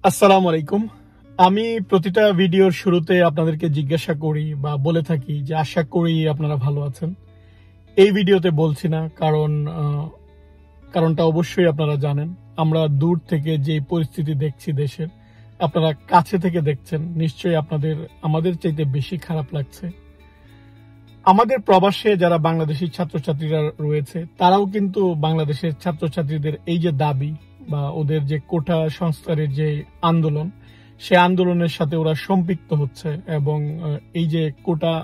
আসসালামু আলাইকুম। আমি প্রতিটা ভিডিওর শুরুতে আপনাদেরকে জিজ্ঞাসা করি বা বলে থাকি যে আশা করি আপনারা ভালো আছেন। এই ভিডিওতে বলছি না, কারণটা অবশ্যই আপনারা জানেন। আমরা দূর থেকে যে পরিস্থিতি দেখছি দেশের, আপনারা কাছে থেকে দেখছেন, নিশ্চয়ই আমাদের চাইতে বেশি খারাপ লাগছে। আমাদের প্রবাসে যারা বাংলাদেশি ছাত্রছাত্রীরা রয়েছে, তারাও কিন্তু বাংলাদেশের ছাত্রছাত্রীদের এই যে দাবি বা ওদের যে কোটা সংস্কারের যে আন্দোলন, সে আন্দোলনের সাথে ওরা সম্পৃক্ত হচ্ছে এবং এই যে কোটা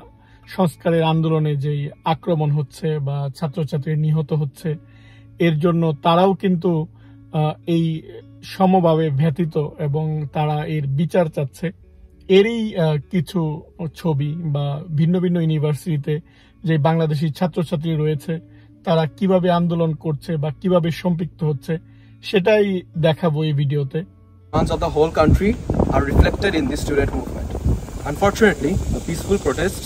সংস্কারের আন্দোলনে যে আক্রমণ হচ্ছে বা ছাত্রছাত্রী নিহত হচ্ছে, এর জন্য তারাও কিন্তু এই সমভাবে ব্যথিত এবং তারা এর বিচার চাচ্ছে। এরই কিছু ছবি বা ভিন্ন ভিন্ন ইউনিভার্সিটিতে যে বাংলাদেশি ছাত্রছাত্রী রয়েছে, তারা কিভাবে আন্দোলন করছে বা কিভাবে সম্পৃক্ত হচ্ছে, সেটাই দেখাবো এই ভিডিওতে। Demands of the whole country are reflected in this student movement. Unfortunately, the peaceful protests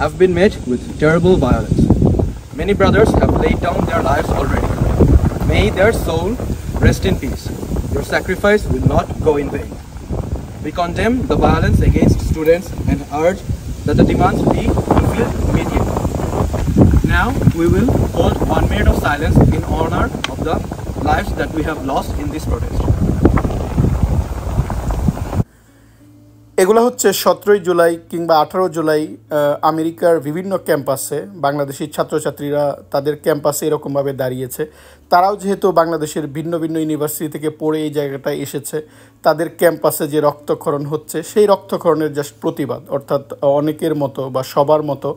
have been met with terrible violence. Many brothers have laid down their lives already. May their soul rest in peace. Your sacrifice will not go in vain. We condemn the violence against students and urge that the demands be fulfilled immediately. Now, we will hold 1 minute of silence in honor of the lives that we have lost in this protest. এগুলো হচ্ছে 17 জুলাই কিংবা 18 জুলাই আমেরিকার বিভিন্ন ক্যাম্পাসে বাংলাদেশি ছাত্রছাত্রীরা তাদের ক্যাম্পাসে এরকমভাবে দাঁড়িয়েছে। তারাও যেহেতু বাংলাদেশের ভিন্ন ভিন্ন ইউনিভার্সিটি থেকে পড়ে এই জায়গাটায় এসেছে, তাদের ক্যাম্পাসে যে রক্তক্ষরণ হচ্ছে সেই রক্তক্ষরণের জাস্ট প্রতিবাদ, অর্থাৎ অনেকের মতো বা সবার মতো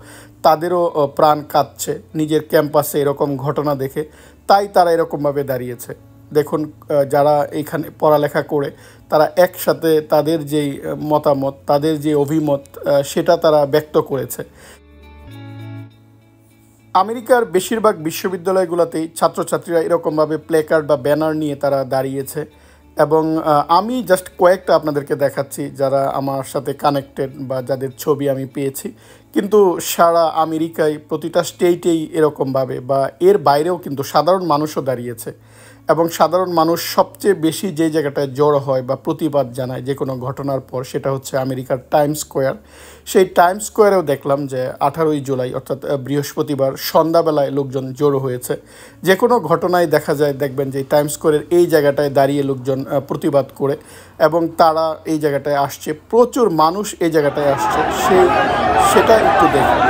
তাদেরও প্রাণ কাঁদছে নিজের ক্যাম্পাসে এরকম ঘটনা দেখে, তাই তারা এরকমভাবে দাঁড়িয়েছে। দেখুন, যারা এখানে পড়ালেখা করে তারা একসাথে তাদের যেই মতামত, তাদের যে অভিমত, সেটা তারা ব্যক্ত করেছে। আমেরিকার বেশিরভাগ বিশ্ববিদ্যালয়গুলোতেই ছাত্রছাত্রীরা এরকমভাবে প্লেকার্ড বা ব্যানার নিয়ে তারা দাঁড়িয়েছে এবং আমি জাস্ট কয়েকটা আপনাদেরকে দেখাচ্ছি যারা আমার সাথে কানেক্টেড বা যাদের ছবি আমি পেয়েছি। কিন্তু সারা আমেরিকায় প্রতিটা স্টেটেই এরকমভাবে বা এর বাইরেও কিন্তু সাধারণ মানুষও দাঁড়িয়েছে এবং সাধারণ মানুষ সবচেয়ে বেশি যে জায়গাটায় জড়ো হয় বা প্রতিবাদ জানায় যে কোনো ঘটনার পর, সেটা হচ্ছে আমেরিকার টাইমস স্কোয়ার। সেই টাইমস স্কোয়ারেও দেখলাম যে 18 জুলাই অর্থাৎ বৃহস্পতিবার সন্ধ্যাবেলায় লোকজন জড়ো হয়েছে। যে কোনো ঘটনায় দেখা যায়, দেখবেন যে টাইমস স্কোয়ারের এই জায়গাটায় দাঁড়িয়ে লোকজন প্রতিবাদ করে এবং তারা এই জায়গাটায় আসছে, প্রচুর মানুষ এই জায়গাটায় আসছে, সেটা একটু দেখুন।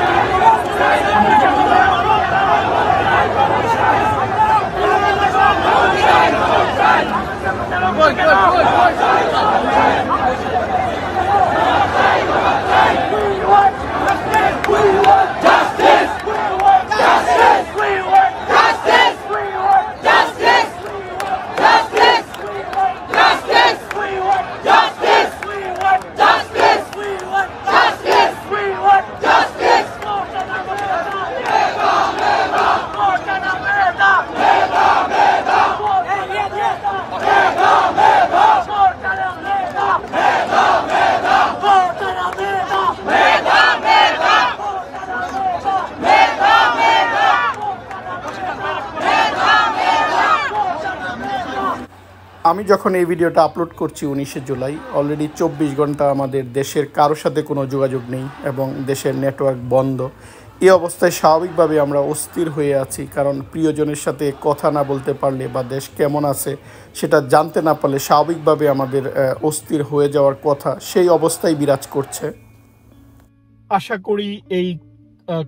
আমি যখন এই ভিডিওটা আপলোড করছি 19 জুলাই, অলরেডি 24 ঘন্টা আমাদের দেশের কারোর সাথে কোনো যোগাযোগ নেই এবং দেশের নেটওয়ার্ক বন্ধ। এই অবস্থায় স্বাভাবিকভাবে আমরা অস্থির হয়ে আছি, কারণ প্রিয়জনের সাথে কথা না বলতে পারলে বা দেশ কেমন আছে সেটা জানতে না পারলে স্বাভাবিকভাবে আমাদের অস্থির হয়ে যাওয়ার কথা, সেই অবস্থায় বিরাজ করছে। আশা করি এই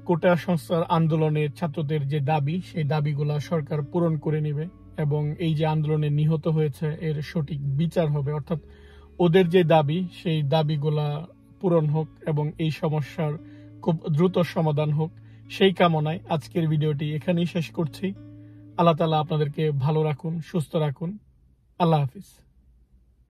কোটা সংস্কার আন্দোলনের ছাত্রদের যে দাবি, সেই দাবিগুলা সরকার পূরণ করে নেবে এবং এই যে আন্দোলনে নিহত হয়েছে এর সঠিক বিচার হবে, অর্থাৎ ওদের যে দাবি সেই দাবিগুলা পূরণ হোক এবং এই সমস্যার খুব দ্রুত সমাধান হোক, সেই কামনায় আজকের ভিডিওটি এখানেই শেষ করছি। আল্লাহ তাআলা আপনাদেরকে ভালো রাখুন, সুস্থ রাখুন। আল্লাহ হাফিজ।